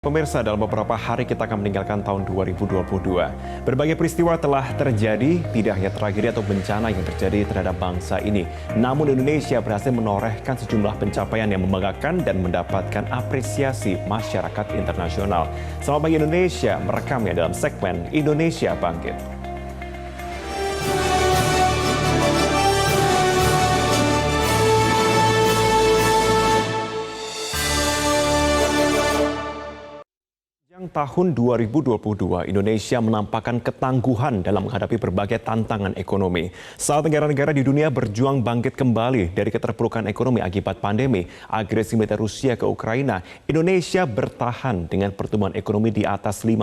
Pemirsa, dalam beberapa hari kita akan meninggalkan tahun 2022. Berbagai peristiwa telah terjadi, tidak hanya tragedi atau bencana yang terjadi terhadap bangsa ini. Namun Indonesia berhasil menorehkan sejumlah pencapaian yang membanggakan dan mendapatkan apresiasi masyarakat internasional. Selamat Pagi Indonesia merekamnya dalam segmen Indonesia Bangkit. Tahun 2022, Indonesia menampakkan ketangguhan dalam menghadapi berbagai tantangan ekonomi. Saat negara-negara di dunia berjuang bangkit kembali dari keterpurukan ekonomi akibat pandemi, agresi militer Rusia ke Ukraina, Indonesia bertahan dengan pertumbuhan ekonomi di atas 5%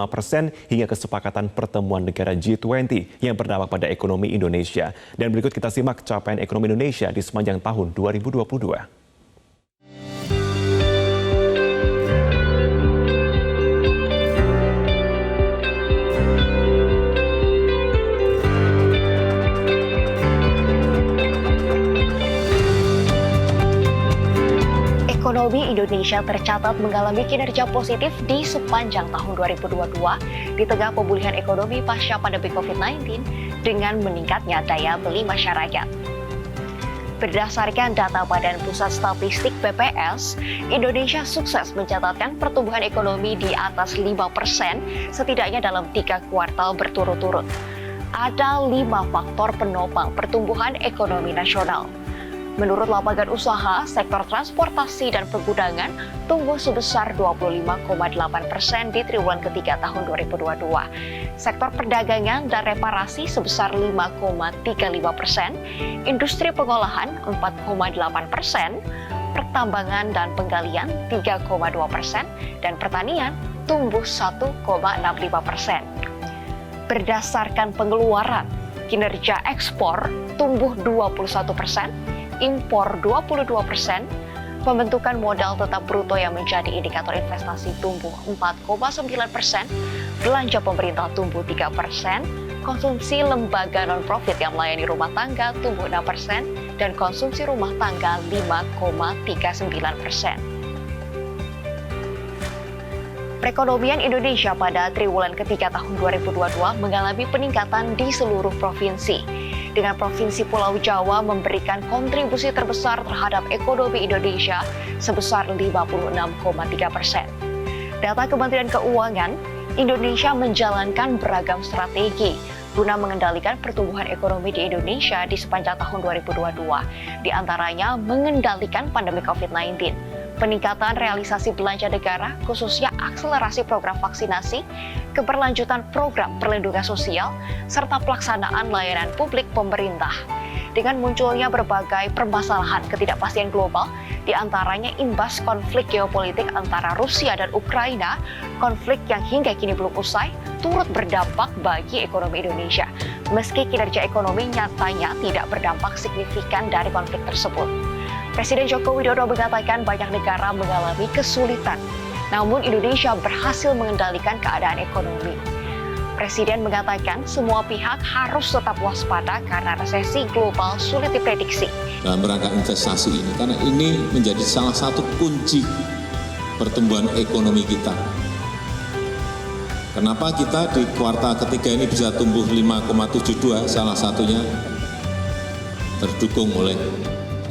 hingga kesepakatan pertemuan negara G20 yang berdampak pada ekonomi Indonesia. Dan berikut kita simak capaian ekonomi Indonesia di sepanjang tahun 2022. Ekonomi Indonesia tercatat mengalami kinerja positif di sepanjang tahun 2022 di tengah pemulihan ekonomi pasca pandemi COVID-19 dengan meningkatnya daya beli masyarakat. Berdasarkan data Badan Pusat Statistik BPS, Indonesia sukses mencatatkan pertumbuhan ekonomi di atas 5% setidaknya dalam 3 kuartal berturut-turut. Ada 5 faktor penopang pertumbuhan ekonomi nasional. Menurut lapangan usaha, sektor transportasi dan pergudangan tumbuh sebesar 25,8% di triwulan ketiga tahun 2022. Sektor perdagangan dan reparasi sebesar 5,35%, industri pengolahan 4,8%, pertambangan dan penggalian 3,2%, dan pertanian tumbuh 1,65%. Berdasarkan pengeluaran, kinerja ekspor tumbuh 21%, impor 22%, pembentukan modal tetap bruto yang menjadi indikator investasi tumbuh 4,9%, belanja pemerintah tumbuh 3%, konsumsi lembaga non-profit yang melayani rumah tangga tumbuh 6%, dan konsumsi rumah tangga 5,39%. Perekonomian Indonesia pada triwulan ketiga tahun 2022 mengalami peningkatan di seluruh provinsi, dengan Provinsi Pulau Jawa memberikan kontribusi terbesar terhadap ekonomi Indonesia sebesar 56,3%. Data Kementerian Keuangan, Indonesia menjalankan beragam strategi guna mengendalikan pertumbuhan ekonomi di Indonesia di sepanjang tahun 2022, di antaranya mengendalikan pandemi COVID-19, peningkatan realisasi belanja negara, khususnya akselerasi program vaksinasi, keberlanjutan program perlindungan sosial, serta pelaksanaan layanan publik pemerintah. Dengan munculnya berbagai permasalahan ketidakpastian global, di antaranya imbas konflik geopolitik antara Rusia dan Ukraina, konflik yang hingga kini belum usai, turut berdampak bagi ekonomi Indonesia. Meski kinerja ekonomi nyatanya tidak berdampak signifikan dari konflik tersebut. Presiden Joko Widodo mengatakan banyak negara mengalami kesulitan, namun Indonesia berhasil mengendalikan keadaan ekonomi. Presiden mengatakan semua pihak harus tetap waspada karena resesi global sulit diprediksi. Dalam rangka investasi ini, karena ini menjadi salah satu kunci pertumbuhan ekonomi kita. Kenapa kita di kuartal ketiga ini bisa tumbuh 5,72, salah satunya terdukung oleh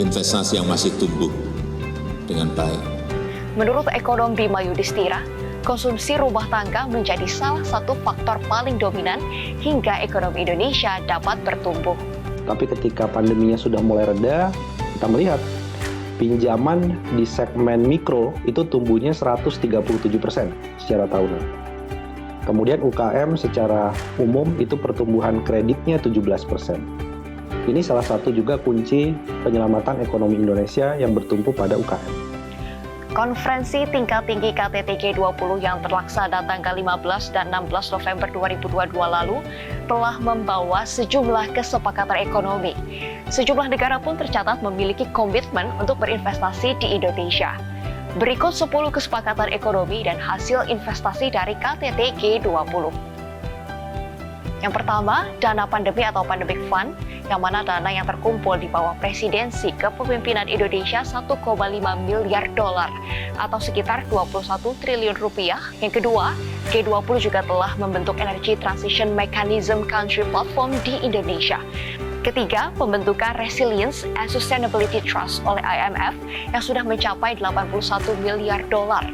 investasi yang masih tumbuh dengan baik. Menurut ekonom Bima Yudhistira, konsumsi rumah tangga menjadi salah satu faktor paling dominan hingga ekonomi Indonesia dapat bertumbuh. Tapi ketika pandeminya sudah mulai reda, kita melihat pinjaman di segmen mikro itu tumbuhnya 137% secara tahunan. Kemudian UKM secara umum itu pertumbuhan kreditnya 17%. Ini salah satu juga kunci penyelamatan ekonomi Indonesia yang bertumpu pada UKM. Konferensi tingkat tinggi KTT G20 yang terlaksana tanggal 15 dan 16 November 2022 lalu telah membawa sejumlah kesepakatan ekonomi. Sejumlah negara pun tercatat memiliki komitmen untuk berinvestasi di Indonesia. Berikut 10 kesepakatan ekonomi dan hasil investasi dari KTT G20. Yang pertama, dana pandemi atau Pandemic Fund, yang mana dana yang terkumpul di bawah presidensi kepemimpinan Indonesia 1,5 miliar dolar atau sekitar 21 triliun rupiah. Yang kedua, G20 juga telah membentuk Energy Transition Mechanism Country Platform di Indonesia. Ketiga, pembentukan Resilience and Sustainability Trust oleh IMF yang sudah mencapai 81 miliar dolar.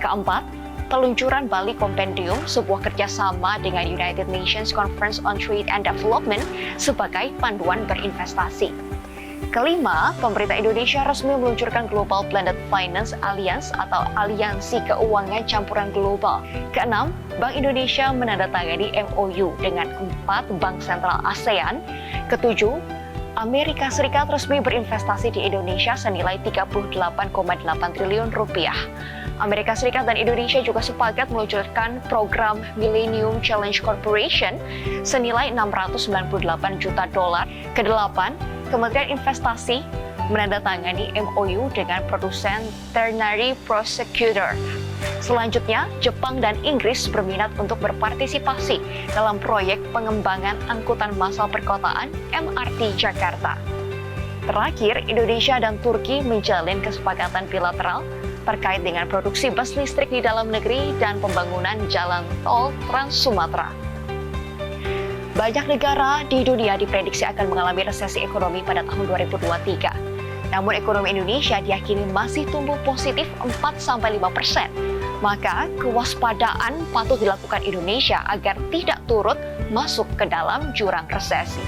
Keempat, peluncuran Bali Compendium, sebuah kerjasama dengan United Nations Conference on Trade and Development sebagai panduan berinvestasi. Kelima, pemerintah Indonesia resmi meluncurkan Global Blended Finance Alliance atau Aliansi Keuangan Campuran Global. Keenam, Bank Indonesia menandatangani MOU dengan 4 bank sentral ASEAN. Ketujuh, Amerika Serikat resmi berinvestasi di Indonesia senilai 38,8 triliun rupiah. Amerika Serikat dan Indonesia juga sepakat meluncurkan program Millennium Challenge Corporation senilai 698 juta dolar. Kedelapan, Kementerian Investasi menandatangani MOU dengan produsen Ternary Prosecutor. Selanjutnya, Jepang dan Inggris berminat untuk berpartisipasi dalam proyek pengembangan angkutan massal perkotaan MRT Jakarta. Terakhir, Indonesia dan Turki menjalin kesepakatan bilateral terkait dengan produksi bus listrik di dalam negeri dan pembangunan jalan tol Trans Sumatera. Banyak negara di dunia diprediksi akan mengalami resesi ekonomi pada tahun 2023. Namun ekonomi Indonesia diyakini masih tumbuh positif 4-5%. Maka kewaspadaan patut dilakukan Indonesia agar tidak turut masuk ke dalam jurang resesi.